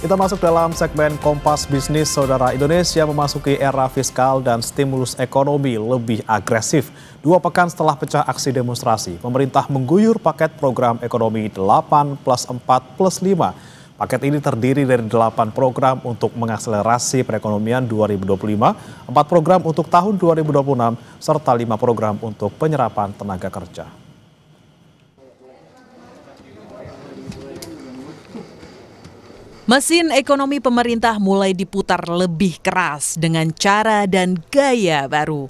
Kita masuk dalam segmen Kompas Bisnis. Saudara, Indonesia memasuki era fiskal dan stimulus ekonomi lebih agresif. 2 pekan setelah pecah aksi demonstrasi, pemerintah mengguyur paket program ekonomi 8+4+5. Paket ini terdiri dari 8 program untuk mengakselerasi perekonomian 2025, 4 program untuk tahun 2026, serta 5 program untuk penyerapan tenaga kerja. Mesin ekonomi pemerintah mulai diputar lebih keras dengan cara dan gaya baru.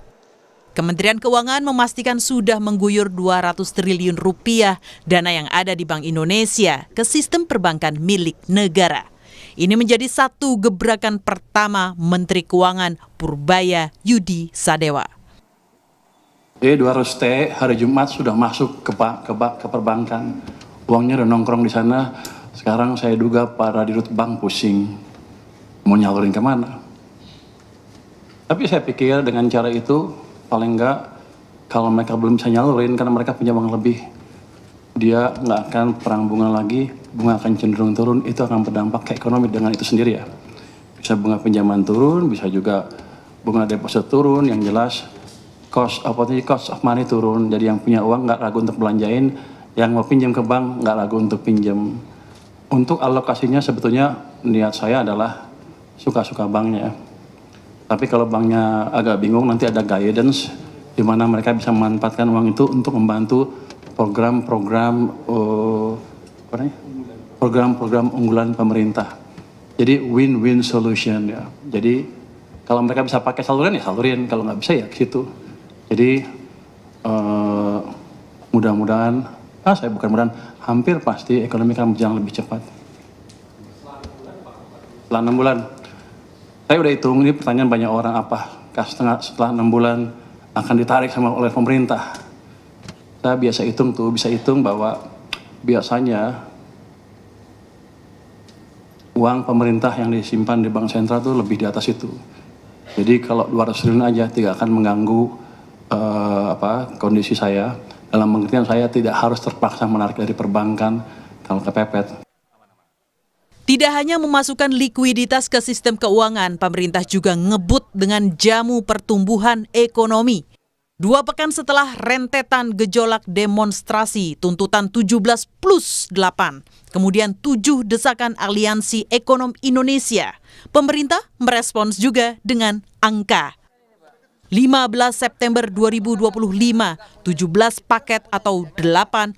Kementerian Keuangan memastikan sudah mengguyur 200 triliun rupiah dana yang ada di Bank Indonesia ke sistem perbankan milik negara. Ini menjadi satu gebrakan pertama Menteri Keuangan Purbaya Yudi Sadewa. 200T hari Jumat sudah masuk ke perbankan. Uangnya udah nongkrong di sana. Sekarang saya duga para dirut bank pusing mau nyalurin kemana. Tapi saya pikir dengan cara itu paling enggak kalau mereka belum bisa nyalurin karena mereka punya uang lebih, dia nggak akan perang bunga lagi, bunga akan cenderung turun, itu akan berdampak ke ekonomi dengan itu sendiri ya. Bisa bunga pinjaman turun, bisa juga bunga deposit turun, yang jelas cost of money turun. Jadi yang punya uang nggak ragu untuk belanjain, yang mau pinjam ke bank nggak ragu untuk pinjam. Untuk alokasinya sebetulnya niat saya adalah suka-suka banknya. Tapi kalau banknya agak bingung, nanti ada guidance di mana mereka bisa memanfaatkan uang itu untuk membantu program-program unggulan pemerintah. Jadi win-win solution ya. Jadi kalau mereka bisa pakai saluran ya salurin, kalau nggak bisa ya ke situ. Jadi hampir pasti ekonomi akan berjalan lebih cepat. Setelah 6 bulan, saya udah hitung, ini pertanyaan banyak orang, apakah setelah 6 bulan akan ditarik oleh pemerintah. Saya bisa hitung bahwa biasanya uang pemerintah yang disimpan di bank sentral itu lebih di atas itu. Jadi kalau 200 triliun aja tidak akan mengganggu kondisi saya. Dalam pengertian saya tidak harus terpaksa menarik dari perbankan kalau kepepet. Tidak hanya memasukkan likuiditas ke sistem keuangan, pemerintah juga ngebut dengan jamu pertumbuhan ekonomi. 2 pekan setelah rentetan gejolak demonstrasi tuntutan 17+8, kemudian 7 desakan Aliansi Ekonom Indonesia, pemerintah merespons juga dengan angka. 15 September 2025, 17 paket atau 8+4+5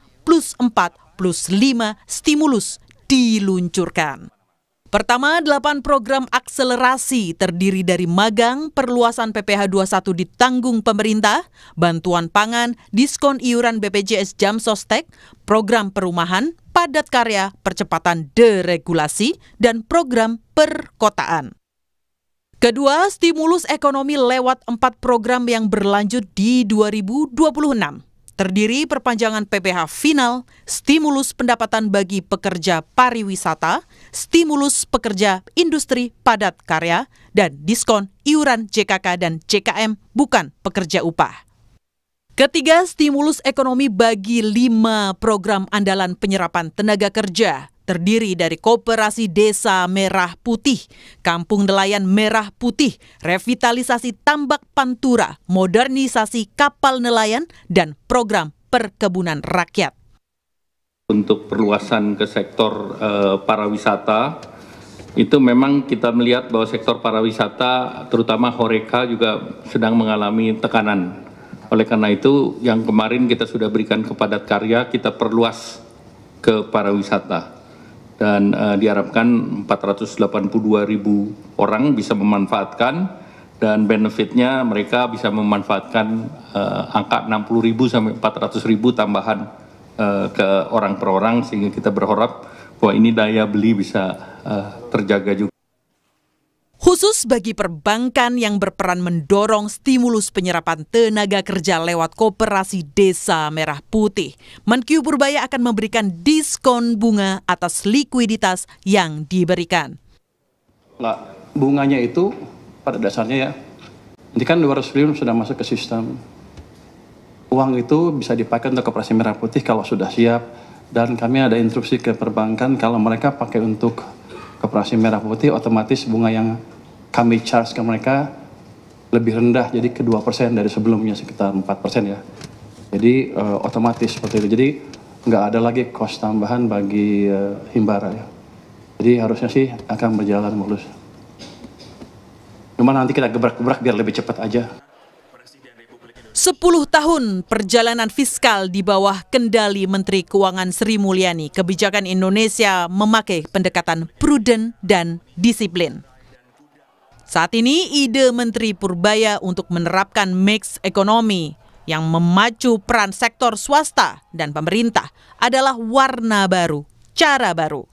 stimulus diluncurkan. Pertama, 8 program akselerasi terdiri dari magang, perluasan PPh 21 ditanggung pemerintah, bantuan pangan, diskon iuran BPJS Jam Sostek, program perumahan, padat karya, percepatan deregulasi, dan program perkotaan. Kedua, stimulus ekonomi lewat 4 program yang berlanjut di 2026. Terdiri perpanjangan PPh final, stimulus pendapatan bagi pekerja pariwisata, stimulus pekerja industri padat karya, dan diskon iuran JKK dan JKM bukan pekerja upah. Ketiga, stimulus ekonomi bagi 5 program andalan penyerapan tenaga kerja. Terdiri dari Koperasi Desa Merah Putih, Kampung Nelayan Merah Putih, revitalisasi tambak Pantura, modernisasi kapal nelayan, dan program perkebunan rakyat. Untuk perluasan ke sektor pariwisata, itu memang kita melihat bahwa sektor pariwisata, terutama Horeca juga sedang mengalami tekanan. Oleh karena itu, yang kemarin kita sudah berikan ke padat karya, kita perluas ke pariwisata. Dan diharapkan 482.000 orang bisa memanfaatkan, dan benefitnya mereka bisa memanfaatkan angka 60.000 sampai 400.000 tambahan ke orang per orang, sehingga kita berharap bahwa ini daya beli bisa terjaga juga. Khusus bagi perbankan yang berperan mendorong stimulus penyerapan tenaga kerja lewat Koperasi Desa Merah Putih, Menkyu Purbaya akan memberikan diskon bunga atas likuiditas yang diberikan. Bunganya itu pada dasarnya ya, ini kan 200 triliun sudah masuk ke sistem. Uang itu bisa dipakai untuk Koperasi Merah Putih kalau sudah siap, dan kami ada instruksi ke perbankan kalau mereka pakai untuk koperasi merah putih, otomatis bunga yang kami charge ke mereka lebih rendah, jadi ke 2% dari sebelumnya sekitar 4% ya. Jadi otomatis seperti itu. Jadi nggak ada lagi cost tambahan bagi Himbara ya. Jadi harusnya sih akan berjalan mulus. Cuma nanti kita gebrak-gebrak biar lebih cepat aja. 10 tahun perjalanan fiskal di bawah kendali Menteri Keuangan Sri Mulyani, kebijakan Indonesia memakai pendekatan prudent dan disiplin. Saat ini ide Menteri Purbaya untuk menerapkan mix ekonomi yang memacu peran sektor swasta dan pemerintah adalah warna baru, cara baru.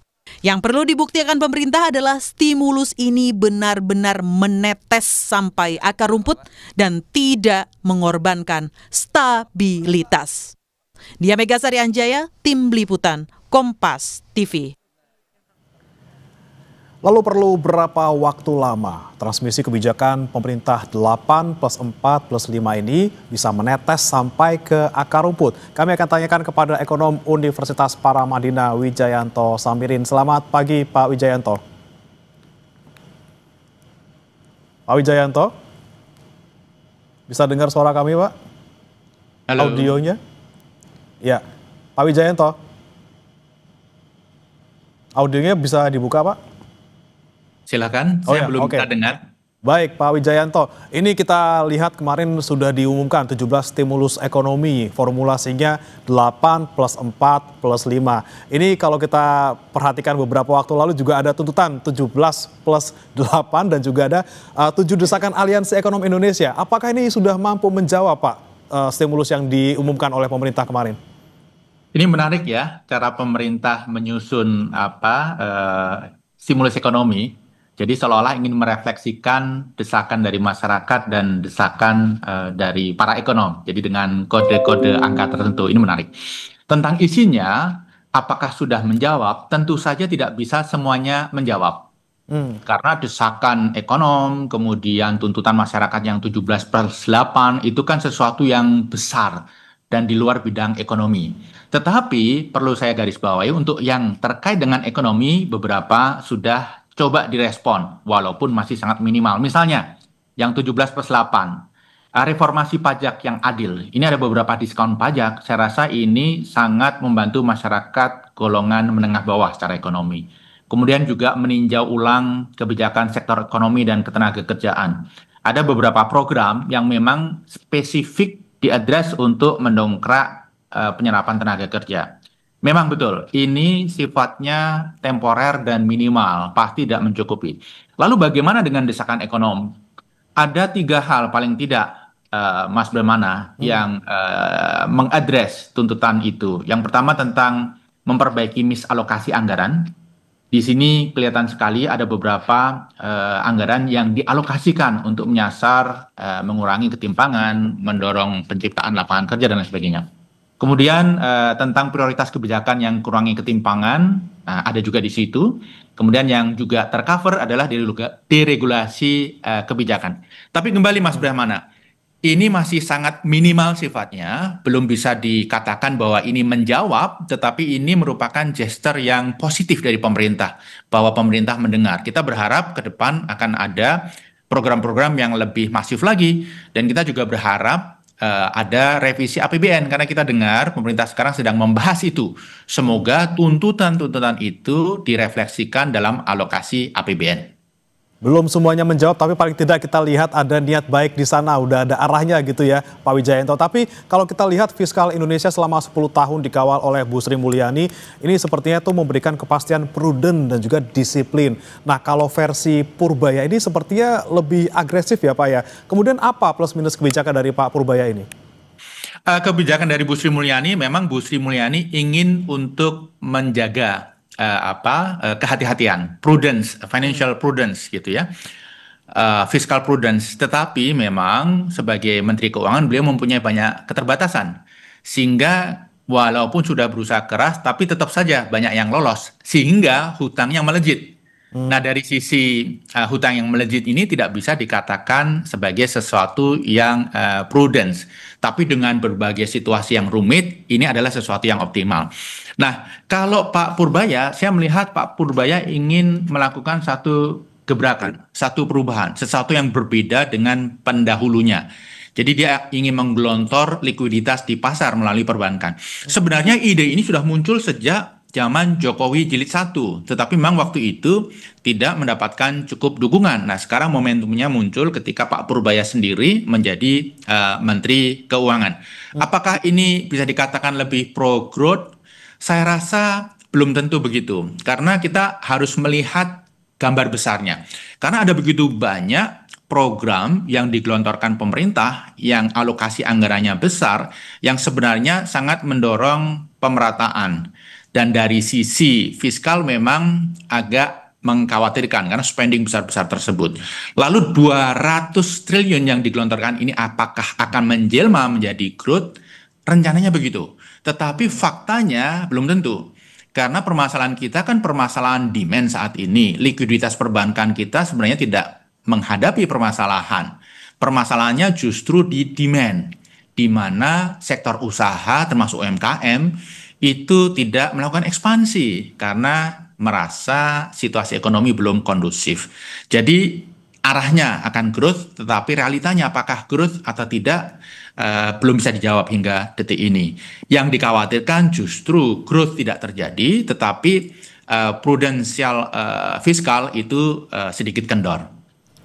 Yang perlu dibuktikan pemerintah adalah stimulus ini benar-benar menetes sampai akar rumput dan tidak mengorbankan stabilitas. Dia Megasari Anjaya, Tim Liputan, Kompas TV. Lalu perlu berapa waktu lama transmisi kebijakan pemerintah 8+4+5 ini bisa menetes sampai ke akar rumput? Kami akan tanyakan kepada ekonom Universitas Paramadina Wijayanto Samirin. Selamat pagi Pak Wijayanto. Pak Wijayanto, bisa dengar suara kami Pak? Halo. Audionya? Ya, Pak Wijayanto. Audionya bisa dibuka Pak? Silakan, saya belum bisa dengar. Baik, Pak Wijayanto. Ini kita lihat kemarin sudah diumumkan 17 stimulus ekonomi, formulasinya 8+4+5. Ini kalau kita perhatikan beberapa waktu lalu juga ada tuntutan 17+8 dan juga ada 7 desakan Aliansi Ekonom Indonesia. Apakah ini sudah mampu menjawab Pak stimulus yang diumumkan oleh pemerintah kemarin? Ini menarik ya, cara pemerintah menyusun stimulus ekonomi. Jadi seolah-olah ingin merefleksikan desakan dari masyarakat dan desakan dari para ekonom. Jadi dengan kode-kode angka tertentu, ini menarik. Tentang isinya, apakah sudah menjawab? Tentu saja tidak bisa semuanya menjawab. Karena desakan ekonom, kemudian tuntutan masyarakat yang 17+8, itu kan sesuatu yang besar dan di luar bidang ekonomi. Tetapi perlu saya garis bawahi untuk yang terkait dengan ekonomi, beberapa sudah coba direspon, walaupun masih sangat minimal. Misalnya, yang 17+8, reformasi pajak yang adil. Ini ada beberapa diskon pajak, saya rasa ini sangat membantu masyarakat golongan menengah bawah secara ekonomi. Kemudian juga meninjau ulang kebijakan sektor ekonomi dan ketenagakerjaan. Ada beberapa program yang memang spesifik diadres untuk mendongkrak penyerapan tenaga kerja. Memang betul, ini sifatnya temporer dan minimal, pasti tidak mencukupi. Lalu bagaimana dengan desakan ekonom? Ada 3 hal paling tidak, Mas Bremana, yang mengadres tuntutan itu. Yang pertama tentang memperbaiki misalokasi anggaran. Di sini kelihatan sekali ada beberapa anggaran yang dialokasikan untuk menyasar, mengurangi ketimpangan, mendorong penciptaan lapangan kerja, dan lain sebagainya. Kemudian tentang prioritas kebijakan yang kurangi ketimpangan, ada juga di situ. Kemudian yang juga tercover adalah deregulasi kebijakan. Tapi kembali Mas Brahmana, ini masih sangat minimal sifatnya, belum bisa dikatakan bahwa ini menjawab, tetapi ini merupakan gesture yang positif dari pemerintah, bahwa pemerintah mendengar. Kita berharap ke depan akan ada program-program yang lebih masif lagi, dan kita juga berharap ada revisi APBN, karena kita dengar pemerintah sekarang sedang membahas itu. Semoga tuntutan-tuntutan itu direfleksikan dalam alokasi APBN. Belum semuanya menjawab, tapi paling tidak kita lihat ada niat baik di sana, udah ada arahnya gitu ya Pak Wijayanto. Tapi kalau kita lihat fiskal Indonesia selama 10 tahun dikawal oleh Bu Sri Mulyani, ini sepertinya tuh memberikan kepastian prudent dan juga disiplin. Nah kalau versi Purbaya ini sepertinya lebih agresif ya Pak ya. Kemudian apa plus minus kebijakan dari Pak Purbaya ini? Kebijakan dari Bu Sri Mulyani, memang Bu Sri Mulyani ingin untuk menjaga kehati-hatian, prudence, financial prudence gitu ya, fiscal prudence. Tetapi memang sebagai Menteri Keuangan beliau mempunyai banyak keterbatasan, sehingga walaupun sudah berusaha keras, tapi tetap saja banyak yang lolos, sehingga hutangnya melejit. Nah, dari sisi hutang yang melejit ini tidak bisa dikatakan sebagai sesuatu yang prudence, tapi dengan berbagai situasi yang rumit, ini adalah sesuatu yang optimal. Nah, kalau Pak Purbaya, saya melihat Pak Purbaya ingin melakukan satu gebrakan, satu perubahan, sesuatu yang berbeda dengan pendahulunya. Jadi dia ingin menggelontor likuiditas di pasar melalui perbankan. Sebenarnya ide ini sudah muncul sejak zaman Jokowi Jilid 1, tetapi memang waktu itu tidak mendapatkan cukup dukungan. Nah, sekarang momentumnya muncul ketika Pak Purbaya sendiri menjadi Menteri Keuangan. Apakah ini bisa dikatakan lebih pro-growth? Saya rasa belum tentu begitu, karena kita harus melihat gambar besarnya. Karena ada begitu banyak program yang digelontorkan pemerintah yang alokasi anggarannya besar, yang sebenarnya sangat mendorong pemerataan. Dan dari sisi fiskal memang agak mengkhawatirkan karena spending besar-besar tersebut. Lalu 200 triliun yang digelontorkan ini apakah akan menjelma menjadi growth? Rencananya begitu. Tetapi faktanya belum tentu. Karena permasalahan kita kan permasalahan demand saat ini. Likuiditas perbankan kita sebenarnya tidak menghadapi permasalahan. Permasalahannya justru di demand, di mana sektor usaha termasuk UMKM itu tidak melakukan ekspansi karena merasa situasi ekonomi belum kondusif. Jadi arahnya akan growth, tetapi realitanya apakah growth atau tidak belum bisa dijawab hingga detik ini. Yang dikhawatirkan justru growth tidak terjadi, tetapi prudensial fiskal itu sedikit kendor.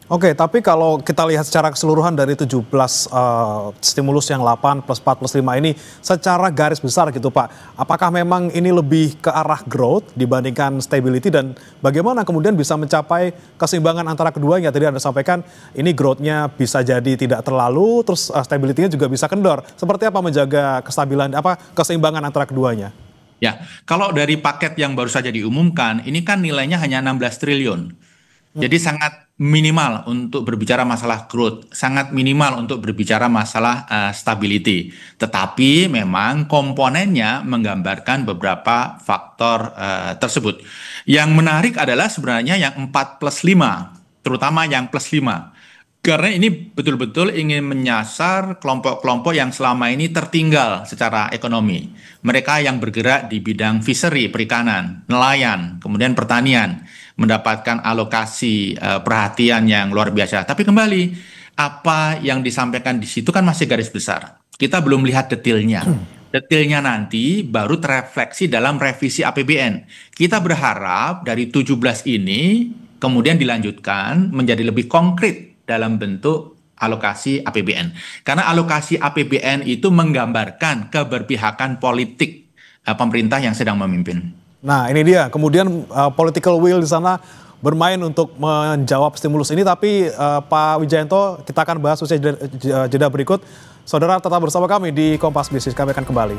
Oke, tapi kalau kita lihat secara keseluruhan dari 17 stimulus yang 8 plus 4 plus 5 ini secara garis besar gitu Pak, apakah memang ini lebih ke arah growth dibandingkan stability dan bagaimana kemudian bisa mencapai keseimbangan antara keduanya? Tadi Anda sampaikan ini growth-nya bisa jadi tidak terlalu, terus stability-nya juga bisa kendor. Seperti apa menjaga kestabilan, keseimbangan antara keduanya? Ya, kalau dari paket yang baru saja diumumkan, ini kan nilainya hanya 16 triliun. Jadi sangat minimal untuk berbicara masalah growth, sangat minimal untuk berbicara masalah stability. Tetapi memang komponennya menggambarkan beberapa faktor tersebut. Yang menarik adalah sebenarnya yang 4 plus 5, terutama yang plus 5. Karena ini betul-betul ingin menyasar kelompok-kelompok yang selama ini tertinggal secara ekonomi. Mereka yang bergerak di bidang fishery, perikanan, nelayan, kemudian pertanian, mendapatkan alokasi perhatian yang luar biasa. Tapi kembali, apa yang disampaikan di situ kan masih garis besar. Kita belum lihat detailnya. Detailnya nanti baru terefleksi dalam revisi APBN. Kita berharap dari 17 ini kemudian dilanjutkan menjadi lebih konkret dalam bentuk alokasi APBN. Karena alokasi APBN itu menggambarkan keberpihakan politik pemerintah yang sedang memimpin. Nah ini dia, kemudian political will di sana bermain untuk menjawab stimulus ini, tapi Pak Wijayanto kita akan bahas usai jeda berikut. Saudara tetap bersama kami di Kompas Bisnis, kami akan kembali.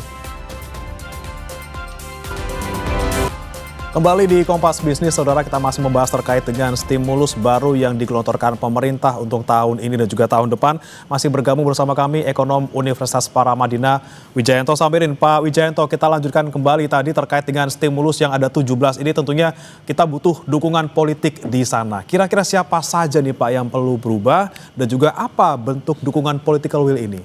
Kembali di Kompas Bisnis, saudara, kita masih membahas terkait dengan stimulus baru yang digelontorkan pemerintah untuk tahun ini dan juga tahun depan. Masih bergabung bersama kami ekonom Universitas Paramadina Wijayanto Samirin. Pak Wijayanto, kita lanjutkan kembali tadi terkait dengan stimulus yang ada 17 ini. Tentunya kita butuh dukungan politik di sana. Kira-kira siapa saja nih Pak yang perlu berubah dan juga apa bentuk dukungan political will ini?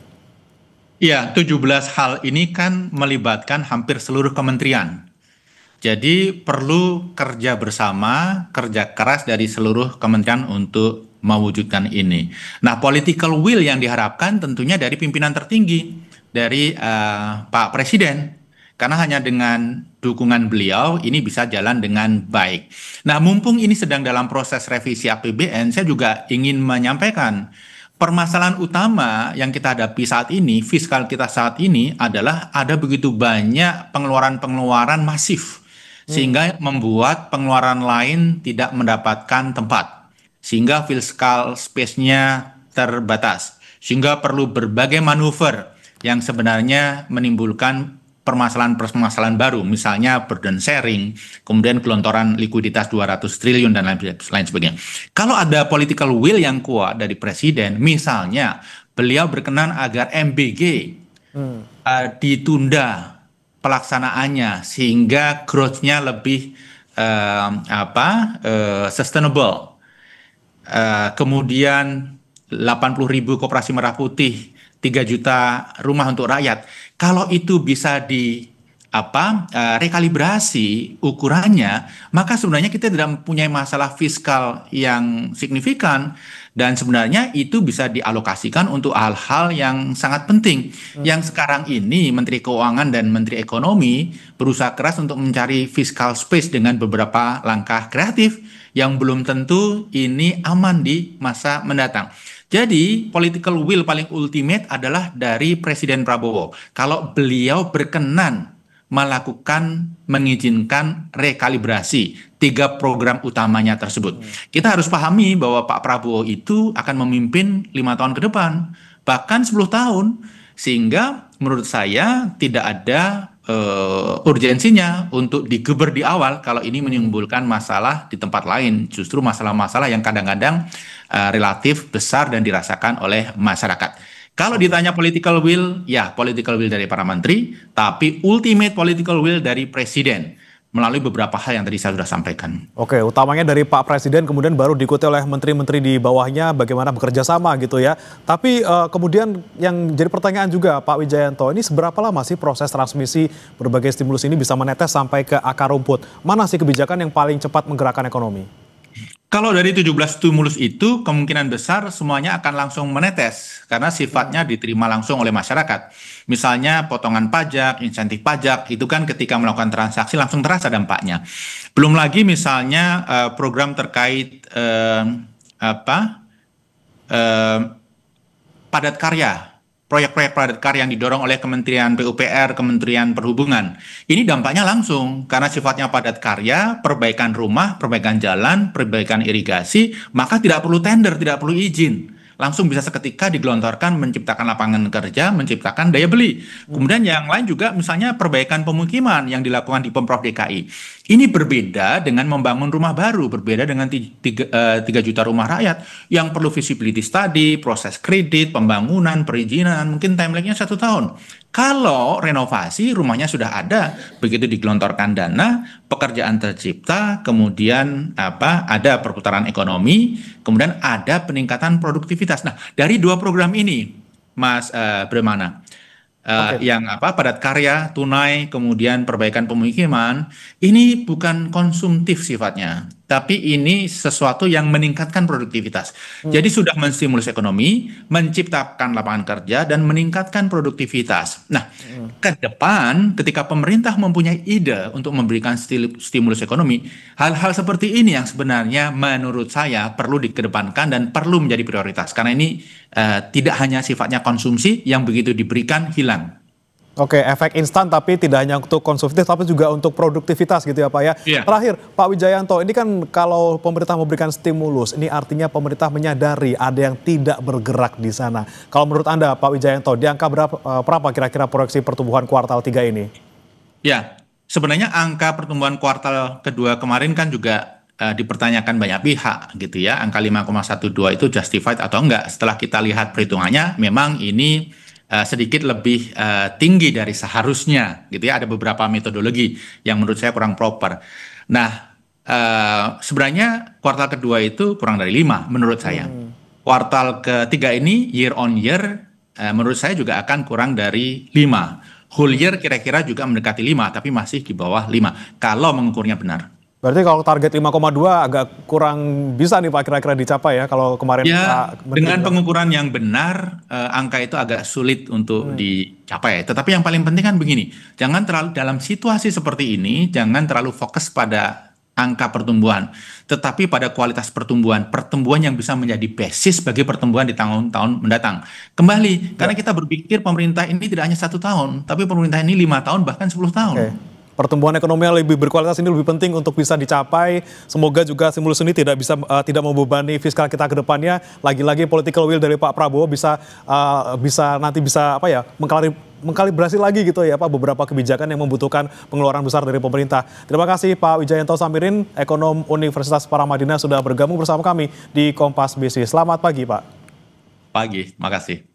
Ya, 17 hal ini kan melibatkan hampir seluruh kementerian. Jadi perlu kerja bersama, kerja keras dari seluruh kementerian untuk mewujudkan ini. Nah, political will yang diharapkan tentunya dari pimpinan tertinggi, dari Pak Presiden. Karena hanya dengan dukungan beliau ini bisa jalan dengan baik. Nah, mumpung ini sedang dalam proses revisi APBN, saya juga ingin menyampaikan permasalahan utama yang kita hadapi saat ini, fiskal kita saat ini adalah ada begitu banyak pengeluaran-pengeluaran masif. Sehingga membuat pengeluaran lain tidak mendapatkan tempat. Sehingga fiscal space-nya terbatas. Sehingga perlu berbagai manuver yang sebenarnya menimbulkan permasalahan-permasalahan baru. Misalnya burden sharing, kemudian gelontoran likuiditas 200 triliun dan lain sebagainya. Kalau ada political will yang kuat dari Presiden, misalnya beliau berkenan agar MBG ditunda pelaksanaannya sehingga growth-nya lebih sustainable. Kemudian 80.000 koperasi merah putih, 3 juta rumah untuk rakyat. Kalau itu bisa rekalibrasi ukurannya, maka sebenarnya kita tidak mempunyai masalah fiskal yang signifikan, dan sebenarnya itu bisa dialokasikan untuk hal-hal yang sangat penting. Yang sekarang ini Menteri Keuangan dan Menteri Ekonomi berusaha keras untuk mencari fiscal space dengan beberapa langkah kreatif yang belum tentu ini aman di masa mendatang. Jadi political will paling ultimate adalah dari Presiden Prabowo. Kalau beliau berkenan mengizinkan rekalibrasi 3 program utamanya tersebut. Kita harus pahami bahwa Pak Prabowo itu akan memimpin 5 tahun ke depan, bahkan 10 tahun. Sehingga menurut saya tidak ada urgensinya untuk digeber di awal kalau ini menimbulkan masalah di tempat lain. Justru masalah-masalah yang kadang-kadang relatif besar dan dirasakan oleh masyarakat. Kalau ditanya political will, ya political will dari para menteri, tapi ultimate political will dari presiden melalui beberapa hal yang tadi saya sudah sampaikan. Oke, utamanya dari Pak Presiden, kemudian baru diikuti oleh menteri-menteri di bawahnya bagaimana bekerja sama gitu ya. Tapi kemudian yang jadi pertanyaan juga Pak Wijayanto, ini seberapa lama sih proses transmisi berbagai stimulus ini bisa menetes sampai ke akar rumput? Mana sih kebijakan yang paling cepat menggerakkan ekonomi? Kalau dari 17 stimulus itu kemungkinan besar semuanya akan langsung menetes karena sifatnya diterima langsung oleh masyarakat. Misalnya potongan pajak, insentif pajak, itu kan ketika melakukan transaksi langsung terasa dampaknya. Belum lagi misalnya program terkait padat karya. Proyek-proyek padat karya yang didorong oleh Kementerian PUPR, Kementerian Perhubungan. Ini dampaknya langsung karena sifatnya padat karya, perbaikan rumah, perbaikan jalan, perbaikan irigasi, maka tidak perlu tender, tidak perlu izin. Langsung bisa seketika digelontorkan, menciptakan lapangan kerja, menciptakan daya beli. Kemudian yang lain juga misalnya perbaikan pemukiman yang dilakukan di Pemprov DKI. Ini berbeda dengan membangun rumah baru, berbeda dengan 3 juta rumah rakyat yang perlu visibility study, proses kredit, pembangunan, perizinan, mungkin timeline-nya 1 tahun. Kalau renovasi rumahnya sudah ada, begitu digelontorkan dana, pekerjaan tercipta, kemudian ada perputaran ekonomi, kemudian ada peningkatan produktivitas. Nah, dari 2 program ini, Mas Bremana, yang padat karya, tunai, kemudian perbaikan pemukiman, ini bukan konsumtif sifatnya, tapi ini sesuatu yang meningkatkan produktivitas. Jadi sudah menstimulus ekonomi, menciptakan lapangan kerja, dan meningkatkan produktivitas. Nah, ke depan ketika pemerintah mempunyai ide untuk memberikan stimulus ekonomi, hal-hal seperti ini yang sebenarnya menurut saya perlu dikedepankan dan perlu menjadi prioritas. Karena ini tidak hanya sifatnya konsumsi yang begitu diberikan hilang. Oke, efek instan tapi tidak hanya untuk konsumtif tapi juga untuk produktivitas gitu ya Pak ya. Iya. Terakhir Pak Wijayanto, ini kan kalau pemerintah memberikan stimulus, ini artinya pemerintah menyadari ada yang tidak bergerak di sana. Kalau menurut Anda Pak Wijayanto, di angka berapa kira-kira proyeksi pertumbuhan kuartal 3 ini? Ya, sebenarnya angka pertumbuhan kuartal kedua kemarin kan juga dipertanyakan banyak pihak gitu ya. Angka 5,12 itu justified atau enggak. Setelah kita lihat perhitungannya, memang ini sedikit lebih tinggi dari seharusnya gitu ya. Ada beberapa metodologi yang menurut saya kurang proper. Nah, sebenarnya kuartal kedua itu kurang dari 5 menurut saya. Kuartal ketiga ini year on year menurut saya juga akan kurang dari 5. Whole year kira-kira juga mendekati 5 tapi masih di bawah 5 kalau mengukurnya benar. Berarti kalau target 5,2 agak kurang bisa nih Pak kira-kira dicapai ya kalau kemarin ya, Pak dengan pengukuran yang benar angka itu agak sulit untuk dicapai. Tetapi yang paling penting kan begini, jangan terlalu dalam situasi seperti ini jangan terlalu fokus pada angka pertumbuhan, tetapi pada kualitas pertumbuhan yang bisa menjadi basis bagi pertumbuhan di tahun-tahun mendatang. Kembali, karena kita berpikir pemerintah ini tidak hanya 1 tahun, tapi pemerintah ini 5 tahun bahkan 10 tahun. Okay. Pertumbuhan ekonomi yang lebih berkualitas ini lebih penting untuk bisa dicapai. Semoga juga stimulus ini tidak membebani fiskal kita ke depannya. Lagi-lagi political will dari Pak Prabowo bisa mengkalibrasi lagi gitu ya Pak beberapa kebijakan yang membutuhkan pengeluaran besar dari pemerintah. Terima kasih Pak Wijayanto Samirin, ekonom Universitas Paramadina sudah bergabung bersama kami di Kompas Bisnis. Selamat pagi Pak. Pagi, makasih.